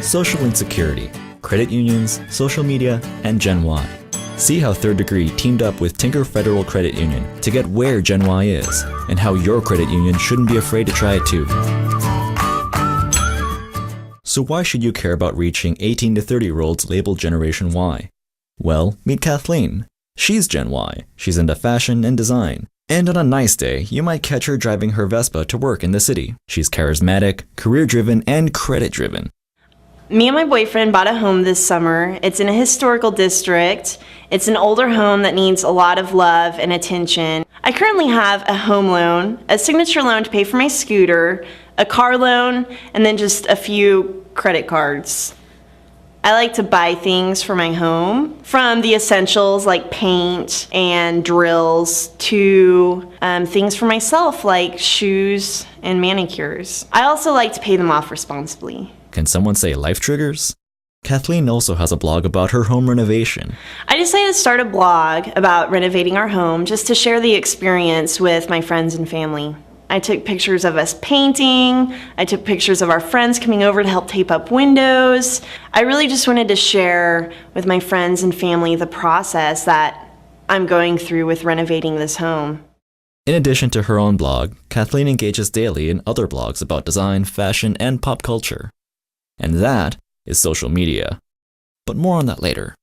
Social insecurity, credit unions, social media, and Gen Y. See how Third Degree teamed up with Tinker Federal Credit Union to get where Gen Y is, and how your credit union shouldn't be afraid to try it too. So why should you care about reaching 18 to 30-year-olds labeled Generation Y? Well, meet Kathleen. She's Gen Y. She's into fashion and design. And on a nice day, you might catch her driving her Vespa to work in the city. She's charismatic, career-driven, and credit-driven. Me and my boyfriend bought a home this summer. It's in a historical district. It's an older home that needs a lot of love and attention. I currently have a home loan, a signature loan to pay for my scooter, a car loan, and then just a few credit cards. I like to buy things for my home, from the essentials like paint and drills to things for myself like shoes and manicures. I also like to pay them off responsibly. Can someone say life triggers? Kathleen also has a blog about her home renovation. I decided to start a blog about renovating our home just to share the experience with my friends and family. I took pictures of us painting. I took pictures of our friends coming over to help tape up windows. I really just wanted to share with my friends and family the process that I'm going through with renovating this home. In addition to her own blog, Kathleen engages daily in other blogs about design, fashion, and pop culture. And that is social media. But more on that later.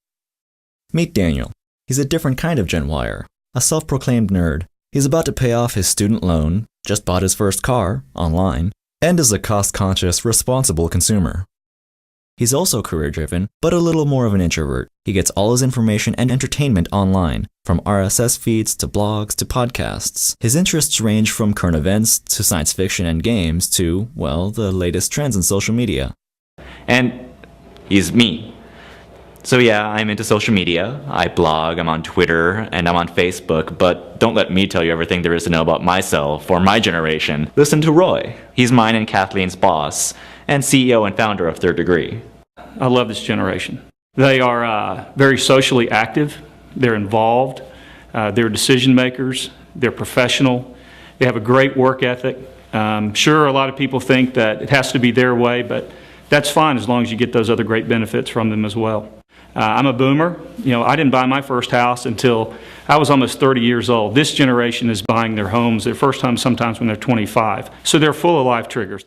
Meet Daniel. He's a different kind of Gen Yer, a self-proclaimed nerd. He's about to pay off his student loan, just bought his first car, online, and is a cost-conscious, responsible consumer. He's also career-driven, but a little more of an introvert. He gets all his information and entertainment online, from RSS feeds to blogs to podcasts. His interests range from current events to science fiction and games to, well, the latest trends in social media. And he's me. So yeah, I'm into social media. I blog, I'm on Twitter, and I'm on Facebook, but don't let me tell you everything there is to know about myself or my generation. Listen to Roy. He's mine and Kathleen's boss, and CEO and founder of Third Degree. I love this generation. They are very socially active, they're involved, they're decision makers, they're professional, they have a great work ethic. Sure, a lot of people think that it has to be their way, but that's fine as long as you get those other great benefits from them as well. I'm a boomer. I didn't buy my first house until I was almost 30 years old. This generation is buying their homes their first time sometimes when they're 25. So they're full of life triggers.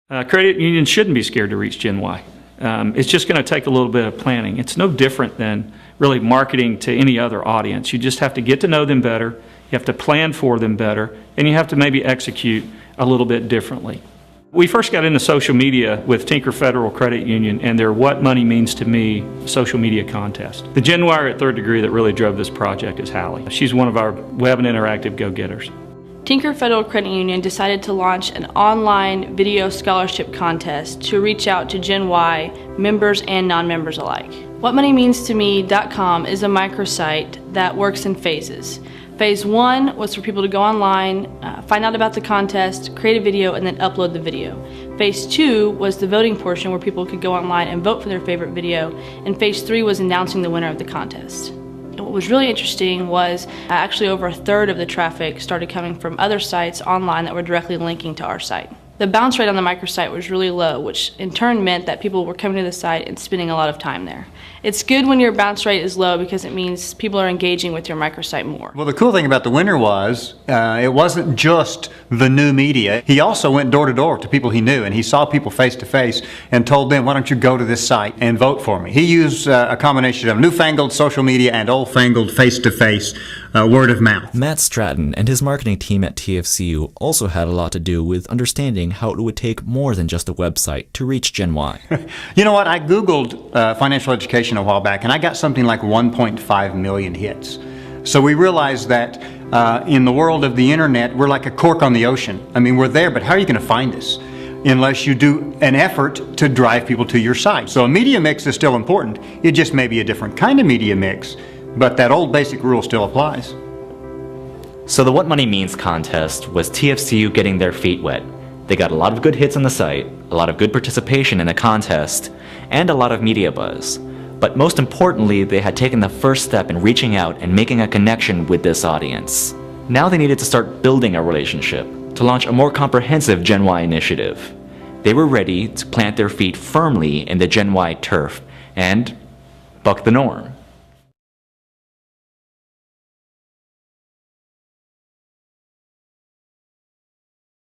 Credit unions shouldn't be scared to reach Gen Y. It's just going to take a little bit of planning. It's no different than really marketing to any other audience. You just have to get to know them better, you have to plan for them better, and you have to maybe execute a little bit differently. We first got into social media with Tinker Federal Credit Union and their What Money Means to Me social media contest. The Gen Yer at Third Degree that really drove this project is Hallie. She's one of our web and interactive go-getters. Tinker Federal Credit Union decided to launch an online video scholarship contest to reach out to Gen Y members and non-members alike. WhatMoneyMeansToMe.com is a microsite that works in phases. Phase 1 was for people to go online, find out about the contest, create a video, and then upload the video. Phase 2 was the voting portion where people could go online and vote for their favorite video, and Phase 3 was announcing the winner of the contest. And what was really interesting was actually over a third of the traffic started coming from other sites online that were directly linking to our site. The bounce rate on the microsite was really low, which in turn meant that people were coming to the site and spending a lot of time there. It's good when your bounce rate is low because it means people are engaging with your microsite more. Well, the cool thing about the winner was it wasn't just the new media. He also went door to door to people he knew, and he saw people face to face and told them, why don't you go to this site and vote for me? He used a combination of newfangled social media and old-fangled face-to-face word of mouth. Matt Stratton and his marketing team at TFCU also had a lot to do with understanding how it would take more than just a website to reach Gen Y. You know what? I Googled financial education a while back, and I got something like 1.5 million hits. So we realized that in the world of the internet, we're like a cork on the ocean. I mean, we're there, but how are you going to find us unless you do an effort to drive people to your site? So a media mix is still important. It just may be a different kind of media mix, but that old basic rule still applies. So the What Money Means contest was TFCU getting their feet wet. They got a lot of good hits on the site, a lot of good participation in the contest, and a lot of media buzz. But most importantly, they had taken the first step in reaching out and making a connection with this audience. Now they needed to start building a relationship, to launch a more comprehensive Gen Y initiative. They were ready to plant their feet firmly in the Gen Y turf and buck the norm.